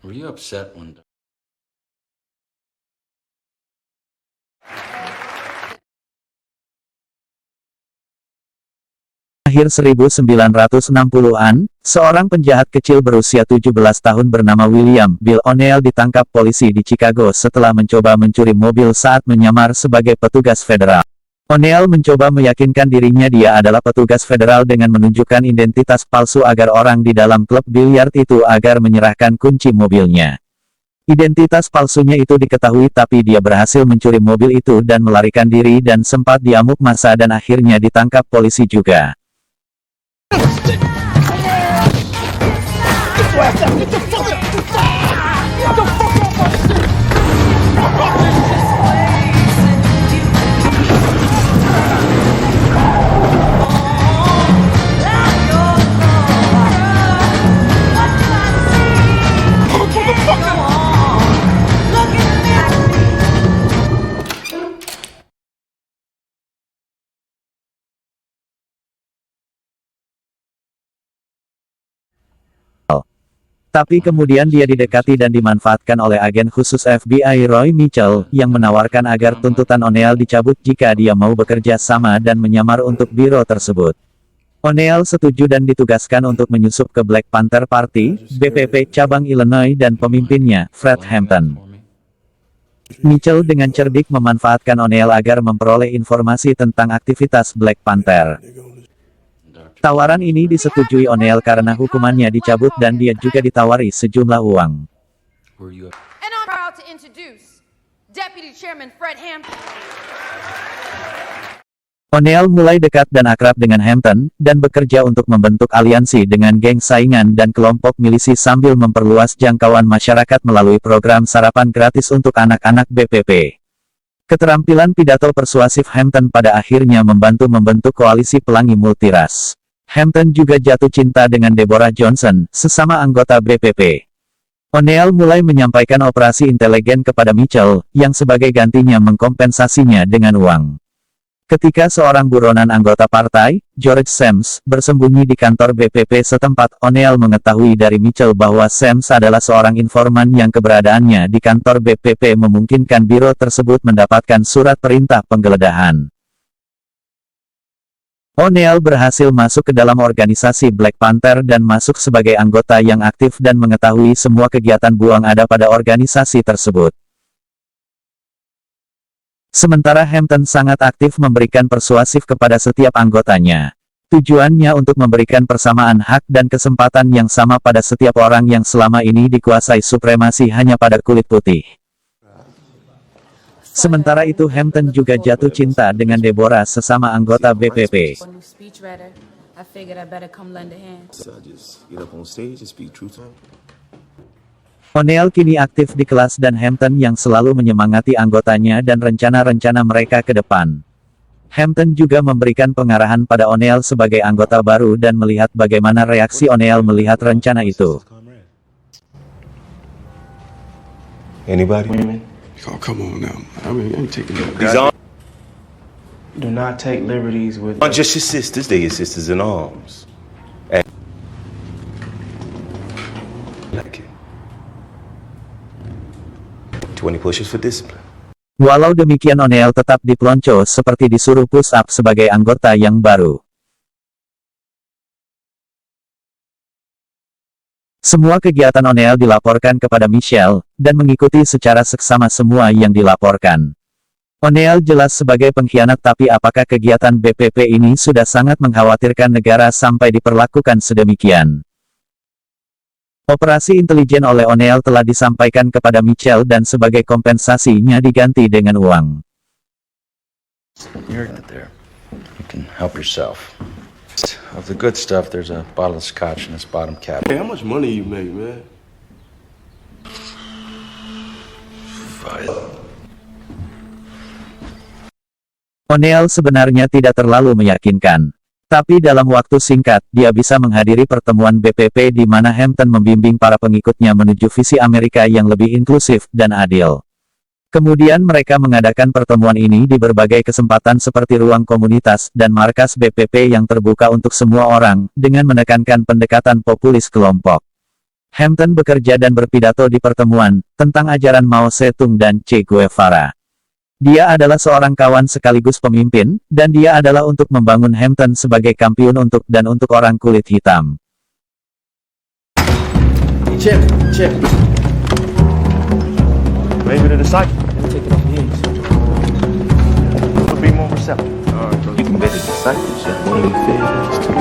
Were you upset when Akhir 1960-an, seorang penjahat kecil berusia 17 tahun bernama William Bill O'Neal ditangkap polisi di Chicago setelah mencoba mencuri mobil saat menyamar sebagai petugas federal. O'Neal mencoba meyakinkan dirinya dia adalah petugas federal dengan menunjukkan identitas palsu agar orang di dalam klub biliar itu agar menyerahkan kunci mobilnya. Identitas palsunya itu diketahui tapi dia berhasil mencuri mobil itu dan melarikan diri dan sempat diamuk massa dan akhirnya ditangkap polisi juga. Tapi kemudian dia didekati dan dimanfaatkan oleh agen khusus FBI Roy Mitchell, yang menawarkan agar tuntutan O'Neal dicabut jika dia mau bekerja sama dan menyamar untuk biro tersebut. O'Neal setuju dan ditugaskan untuk menyusup ke Black Panther Party, BPP cabang Illinois dan pemimpinnya, Fred Hampton. Mitchell dengan cerdik memanfaatkan O'Neal agar memperoleh informasi tentang aktivitas Black Panther. Tawaran ini disetujui O'Neal karena hukumannya dicabut dan dia juga ditawari sejumlah uang. And I'm proud to introduce Deputy Chairman Fred Hampton. O'Neal mulai dekat dan akrab dengan Hampton, dan bekerja untuk membentuk aliansi dengan geng saingan dan kelompok milisi sambil memperluas jangkauan masyarakat melalui program sarapan gratis untuk anak-anak BPP. Keterampilan pidato persuasif Hampton pada akhirnya membantu membentuk koalisi pelangi multiras. Hampton juga jatuh cinta dengan Deborah Johnson, sesama anggota BPP. O'Neal mulai menyampaikan operasi intelijen kepada Mitchell, yang sebagai gantinya mengkompensasinya dengan uang. Ketika seorang buronan anggota partai, George Sams, bersembunyi di kantor BPP setempat, O'Neal mengetahui dari Mitchell bahwa Sams adalah seorang informan yang keberadaannya di kantor BPP memungkinkan biro tersebut mendapatkan surat perintah penggeledahan. O'Neal berhasil masuk ke dalam organisasi Black Panther dan masuk sebagai anggota yang aktif dan mengetahui semua kegiatan buang ada pada organisasi tersebut. Sementara Hampton sangat aktif memberikan persuasif kepada setiap anggotanya. Tujuannya untuk memberikan persamaan hak dan kesempatan yang sama pada setiap orang yang selama ini dikuasai supremasi hanya pada kulit putih. Sementara itu Hampton juga jatuh cinta dengan Deborah, sesama anggota BPP. O'Neal kini aktif di kelas dan Hampton yang selalu menyemangati anggotanya dan rencana-rencana mereka ke depan. Hampton juga memberikan pengarahan pada O'Neal sebagai anggota baru dan melihat bagaimana reaksi O'Neal melihat rencana itu. Anybody? Oh, come on now. I mean, I'm taking liberties. Do not take liberties with... Aren't just your sisters, they're your sisters in arms. And... Like it. 20 pushes for discipline. Walau demikian O'Neal tetap dipelonco seperti disuruh push up sebagai anggota yang baru. Semua kegiatan O'Neal dilaporkan kepada Michelle, dan mengikuti secara seksama semua yang dilaporkan. O'Neal jelas sebagai pengkhianat, tapi apakah kegiatan BPP ini sudah sangat mengkhawatirkan negara sampai diperlakukan sedemikian? Operasi intelijen oleh O'Neal telah disampaikan kepada Michelle dan sebagai kompensasinya diganti dengan uang. You're not there. You can help yourself. Of the good stuff, there's a bottle of scotch in this bottom cabinet. Hey, how much money you make, man? O'Neal sebenarnya tidak terlalu meyakinkan. Tapi dalam waktu singkat, dia bisa menghadiri pertemuan BPP di mana Hampton membimbing para pengikutnya menuju visi Amerika yang lebih inklusif dan adil. Kemudian mereka mengadakan pertemuan ini di berbagai kesempatan seperti ruang komunitas dan markas BPP yang terbuka untuk semua orang, dengan menekankan pendekatan populis kelompok. Hampton bekerja dan berpidato di pertemuan tentang ajaran Mao Zedong dan Che Guevara. Dia adalah seorang kawan sekaligus pemimpin, dan dia adalah untuk membangun Hampton sebagai kampiun untuk dan untuk orang kulit hitam. Chip. Maybe the disciple. Take it off the ends. It'll be more receptive. All right, bro. You can bet the disciples that one of the feds too.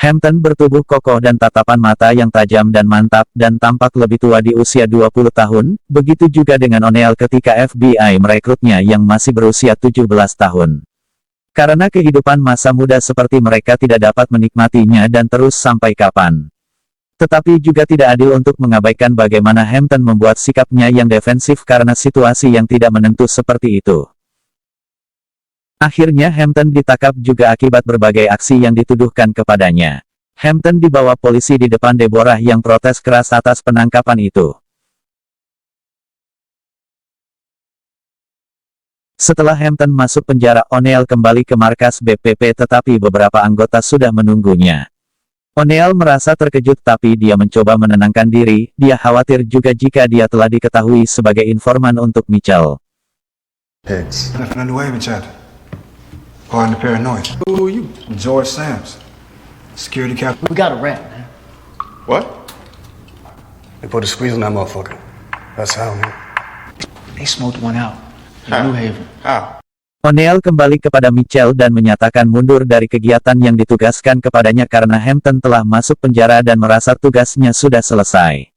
Hampton bertubuh kokoh dan tatapan mata yang tajam dan mantap dan tampak lebih tua di usia 20 tahun, begitu juga dengan O'Neill ketika FBI merekrutnya yang masih berusia 17 tahun. Karena kehidupan masa muda seperti mereka tidak dapat menikmatinya dan terus sampai kapan. Tetapi juga tidak adil untuk mengabaikan bagaimana Hampton membuat sikapnya yang defensif karena situasi yang tidak menentu seperti itu. Akhirnya Hampton ditangkap juga akibat berbagai aksi yang dituduhkan kepadanya. Hampton dibawa polisi di depan Deborah yang protes keras atas penangkapan itu. Setelah Hampton masuk penjara, O'Neill kembali ke markas BPP tetapi beberapa anggota sudah menunggunya. O'Neill merasa terkejut tapi dia mencoba menenangkan diri, dia khawatir juga jika dia telah diketahui sebagai informan untuk Mitchell. Heads. Nothing underway, Chad. Pardon the paranoia. Who are you? I'm George Sams. Security captain. We got a rap, man. What? They put a squeeze on that motherfucker. That's how, man. They smoked one out in New Haven. How? O'Neill kembali kepada Mitchell dan menyatakan mundur dari kegiatan yang ditugaskan kepadanya karena Hampton telah masuk penjara dan merasa tugasnya sudah selesai.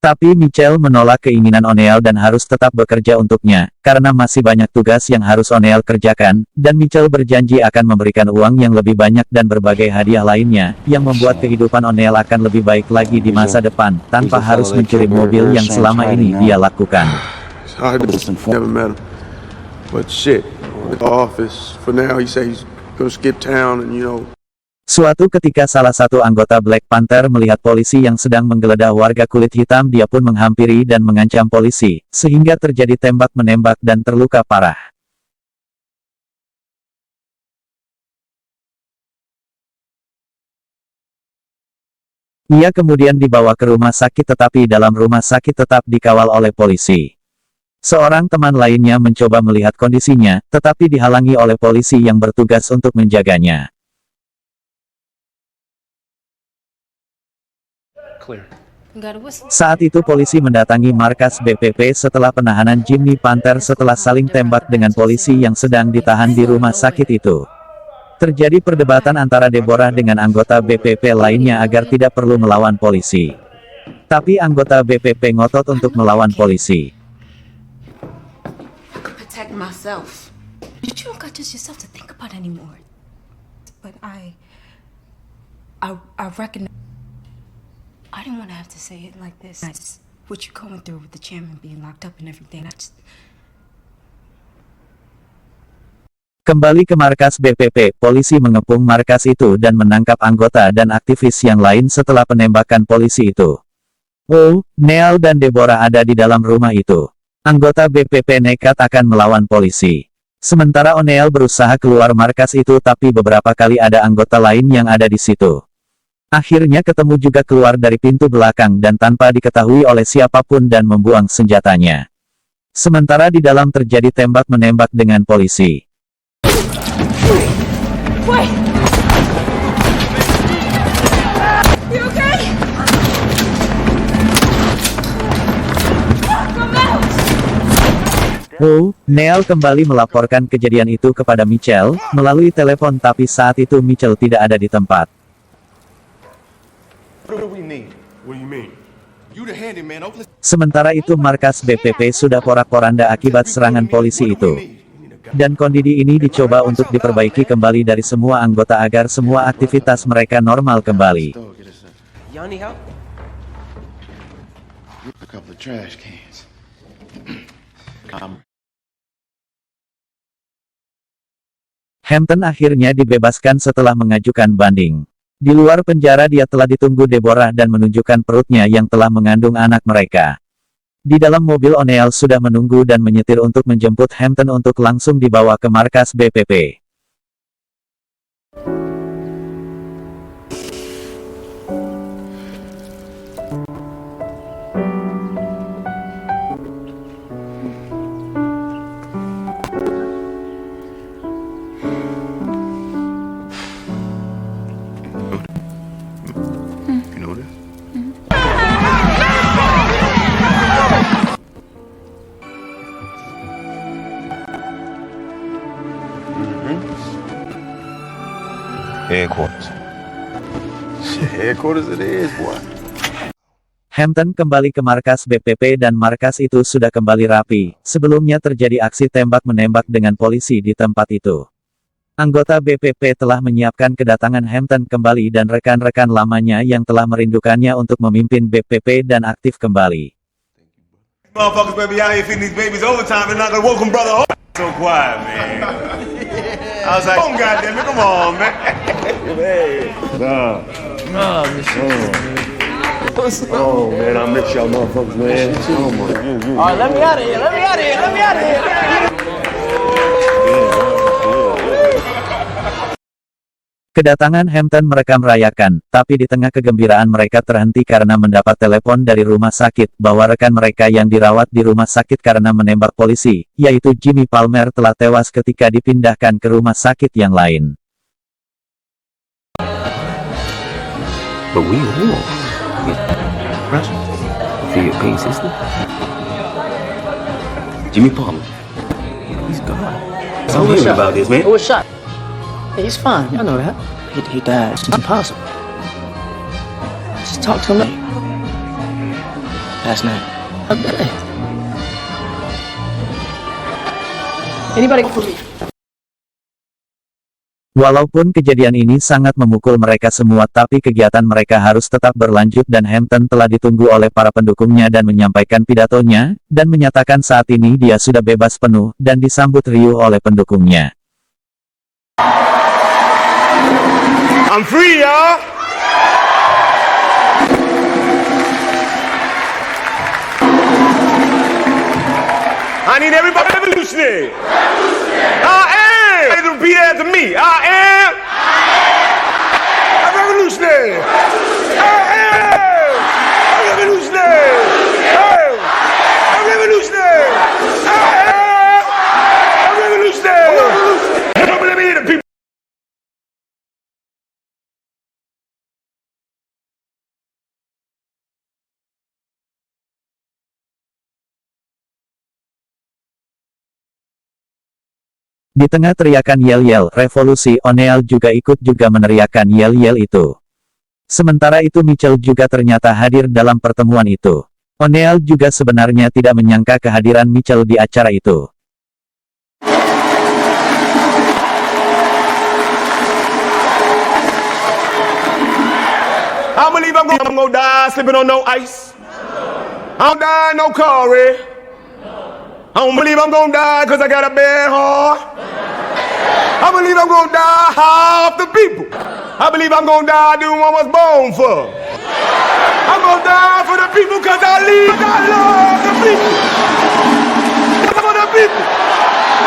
Tapi Mitchell menolak keinginan O'Neill dan harus tetap bekerja untuknya, karena masih banyak tugas yang harus O'Neill kerjakan, dan Mitchell berjanji akan memberikan uang yang lebih banyak dan berbagai hadiah lainnya, yang membuat kehidupan O'Neill akan lebih baik lagi di masa depan, tanpa harus mencuri mobil yang selama ini dia lakukan. I never met him. But shit, at the office, for now he say he's gonna skip town and Suatu ketika salah satu anggota Black Panther melihat polisi yang sedang menggeledah warga kulit hitam, dia pun menghampiri dan mengancam polisi, sehingga terjadi tembak-menembak dan terluka parah. Ia kemudian dibawa ke rumah sakit tetapi dalam rumah sakit tetap dikawal oleh polisi. Seorang teman lainnya mencoba melihat kondisinya, tetapi dihalangi oleh polisi yang bertugas untuk menjaganya. Saat itu polisi mendatangi markas BPP setelah penahanan Jimmy Panther setelah saling tembak dengan polisi yang sedang ditahan di rumah sakit itu. Terjadi perdebatan antara Deborah dengan anggota BPP lainnya agar tidak perlu melawan polisi. Tapi anggota BPP ngotot untuk melawan polisi. Protect myself. But you don't got just yourself to think about anymore. But I reckon I didn't want to have to say it like this. That's what you're going through with the chairman being locked up and everything. Kembali ke markas BPP, polisi mengepung markas itu dan menangkap anggota dan aktivis yang lain setelah penembakan polisi itu. O'Neill dan Deborah ada di dalam rumah itu. Anggota BPP nekat akan melawan polisi. Sementara O'Neill berusaha keluar markas itu tapi beberapa kali ada anggota lain yang ada di situ. Akhirnya ketemu juga keluar dari pintu belakang dan tanpa diketahui oleh siapapun dan membuang senjatanya. Sementara di dalam terjadi tembak-menembak dengan polisi. Wait! You okay? O'Neill kembali melaporkan kejadian itu kepada Mitchell melalui telepon tapi saat itu Mitchell tidak ada di tempat. What do we need? What do you mean? You the handyman. Sementara itu markas BPP sudah porak-poranda akibat serangan polisi itu. Dan kondisi ini dicoba untuk diperbaiki kembali dari semua anggota agar semua aktivitas mereka normal kembali. Y'all need help? A couple of trash cans. Hampton akhirnya dibebaskan setelah mengajukan banding. Di luar penjara dia telah ditunggu Deborah dan menunjukkan perutnya yang telah mengandung anak mereka. Di dalam mobil O'Neill sudah menunggu dan menyetir untuk menjemput Hampton untuk langsung dibawa ke markas BPP. You know this? Headquarters. Headquarters it is, boy. Hampton kembali ke markas BPP dan markas itu sudah kembali rapi. Sebelumnya terjadi aksi tembak-menembak dengan polisi di tempat itu. Anggota BPP telah menyiapkan kedatangan Hampton kembali dan rekan-rekan lamanya yang telah merindukannya untuk memimpin BPP dan aktif kembali. Motherfuckers better be out here feeding these babies overtime and not gonna woke them brother. So quiet, man. I was like, oh goddamn it, come on, man. Oh man, I miss y'all motherfuckers, man. Oh my God. All right, let me out of here. Let me out of here. Let me out of here. Kedatangan Hampton mereka merayakan, tapi di tengah kegembiraan mereka terhenti karena mendapat telepon dari rumah sakit bahwa rekan mereka yang dirawat di rumah sakit karena menembak polisi, yaitu Jimmy Palmer telah tewas ketika dipindahkan ke rumah sakit yang lain. But we war. Pressure. For your pain system. Jimmy Palmer. He's gone. So hearing about this, man. Who was shot? Hey, he's fine. I know that. He died. It's impossible. Just talk to him. Last night. Okay. Anybody go for me? Walaupun kejadian ini sangat memukul mereka semua, tapi kegiatan mereka harus tetap berlanjut dan Hampton telah ditunggu oleh para pendukungnya dan menyampaikan pidatonya, dan menyatakan saat ini dia sudah bebas penuh, dan disambut riuh oleh pendukungnya. I'm free, y'all. I need everybody revolutionary. I am. Repeat after me. I am. A revolutionary. I am. A revolutionary. A revolutionary. I am. A revolutionary. Let me hear the people. Di tengah teriakan yel-yel revolusi, O'Neill juga ikut meneriakan yel-yel itu. Sementara itu Mitchell juga ternyata hadir dalam pertemuan itu. O'Neill juga sebenarnya tidak menyangka kehadiran Mitchell di acara itu. I believe I'm gonna die slipping on no ice. I don't die in no car wreck. I don't believe I'm gonna die cause I got a bad heart. I believe I'm gonna die high off the people. I believe I'm gonna die doing what I was born for. I'm gonna die for the people cause I love the people. For the people.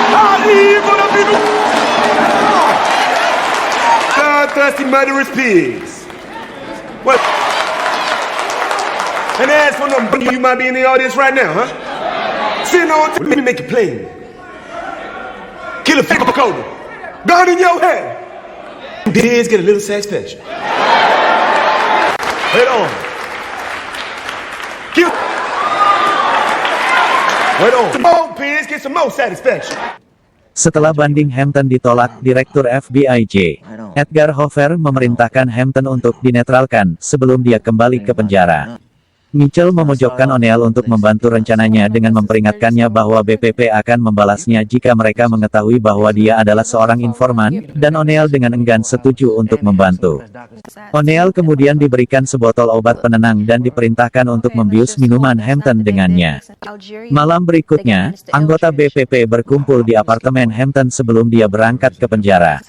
I live for the people. Bloodthirsty murderous pigs. What? And as for them, you might be in the audience right now, huh? Sitting on, let me make it plain. Kill a fake Dakota. Gun in your head. Pigs get a little satisfaction. Head on. Kill. Head on. Some more pigs get some more satisfaction. Setelah banding Hampton ditolak, Direktur FBI J. Edgar Hoover memerintahkan Hampton untuk dinetralkan sebelum dia kembali ke penjara. Mitchell memojokkan O'Neill untuk membantu rencananya dengan memperingatkannya bahwa BPP akan membalasnya jika mereka mengetahui bahwa dia adalah seorang informan, dan O'Neill dengan enggan setuju untuk membantu. O'Neill kemudian diberikan sebotol obat penenang dan diperintahkan untuk membius minuman Hampton dengannya. Malam berikutnya, anggota BPP berkumpul di apartemen Hampton sebelum dia berangkat ke penjara.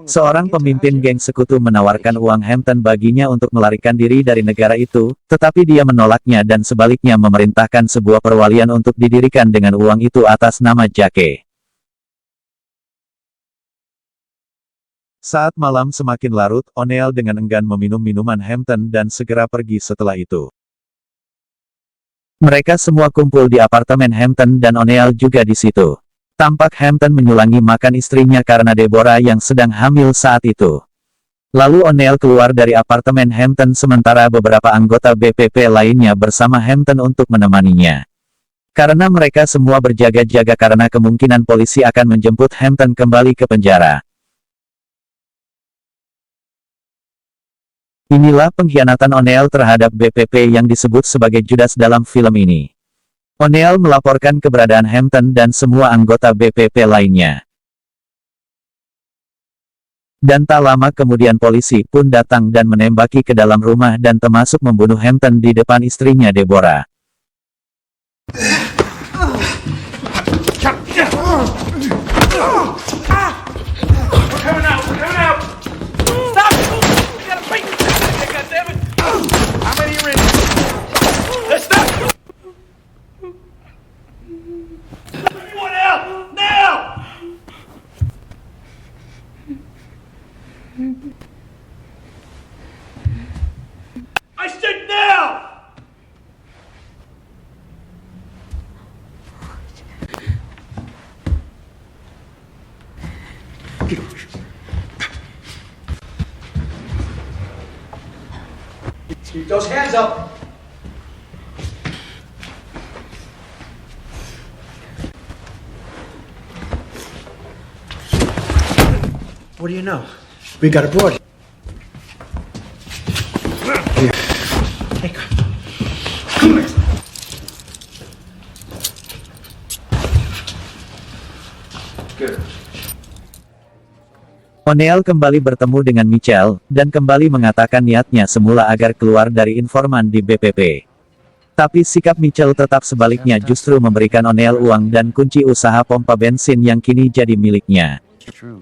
Seorang pemimpin geng sekutu menawarkan uang Hampton baginya untuk melarikan diri dari negara itu, tetapi dia menolak menolaknya dan sebaliknya memerintahkan sebuah perwalian untuk didirikan dengan uang itu atas nama Jake. Saat malam semakin larut, O'Neill dengan enggan meminum minuman Hampton dan segera pergi setelah itu. Mereka semua kumpul di apartemen Hampton dan O'Neill juga di situ. Tampak Hampton menyulangi makan istrinya karena Deborah yang sedang hamil saat itu. Lalu O'Neill keluar dari apartemen Hampton sementara beberapa anggota BPP lainnya bersama Hampton untuk menemaninya. Karena mereka semua berjaga-jaga karena kemungkinan polisi akan menjemput Hampton kembali ke penjara. Inilah pengkhianatan O'Neill terhadap BPP yang disebut sebagai Judas dalam film ini. O'Neill melaporkan keberadaan Hampton dan semua anggota BPP lainnya. Dan tak lama kemudian polisi pun datang dan menembaki ke dalam rumah dan termasuk membunuh Hampton di depan istrinya Deborah. I said now! Get over here. Keep those hands up! What do you know? We got a broad. Here. Take her. Come here. Good. O'Neill kembali bertemu dengan Mitchell, dan kembali mengatakan niatnya semula agar keluar dari informan di BPP. Tapi sikap Mitchell tetap sebaliknya justru memberikan O'Neill uang dan kunci usaha pompa bensin yang kini jadi miliknya.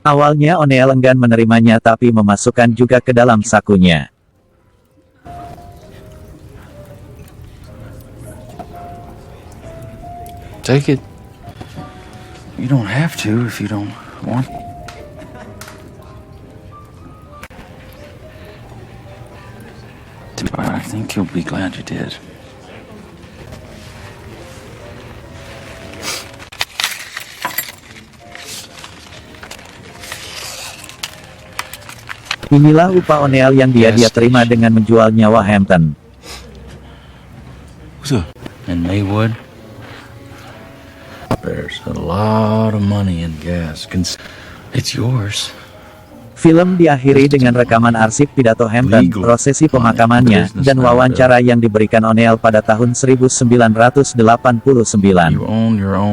Awalnya O'Neill enggan menerimanya tapi memasukkan juga ke dalam sakunya. Take it. You don't have to if you don't want. But I think you'll be glad you did. Inilah upah O'Neill yang dia terima dengan menjual nyawa Hampton. What's up? In Maywood, there's a lot of money in gas. It's yours. Film diakhiri dengan rekaman arsip pidato Hampton, prosesi pemakamannya, dan wawancara yang diberikan O'Neill pada tahun 1989.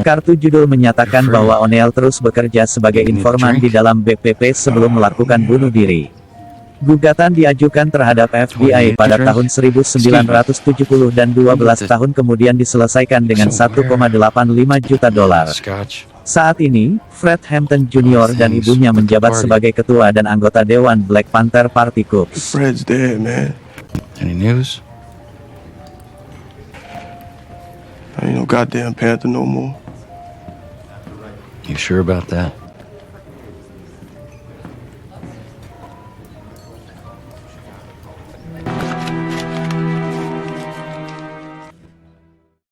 Kartu judul menyatakan bahwa O'Neill terus bekerja sebagai informan di dalam BPP sebelum melakukan bunuh diri. Gugatan diajukan terhadap FBI pada tahun 1970 dan 12 tahun kemudian diselesaikan dengan $1,85 juta. Saat ini, Fred Hampton Jr. dan ibunya menjabat sebagai ketua dan anggota Dewan Black Panther Party Corps. Fred's dead, man. Any news? I ain't no goddamn Panther no more. You sure about that?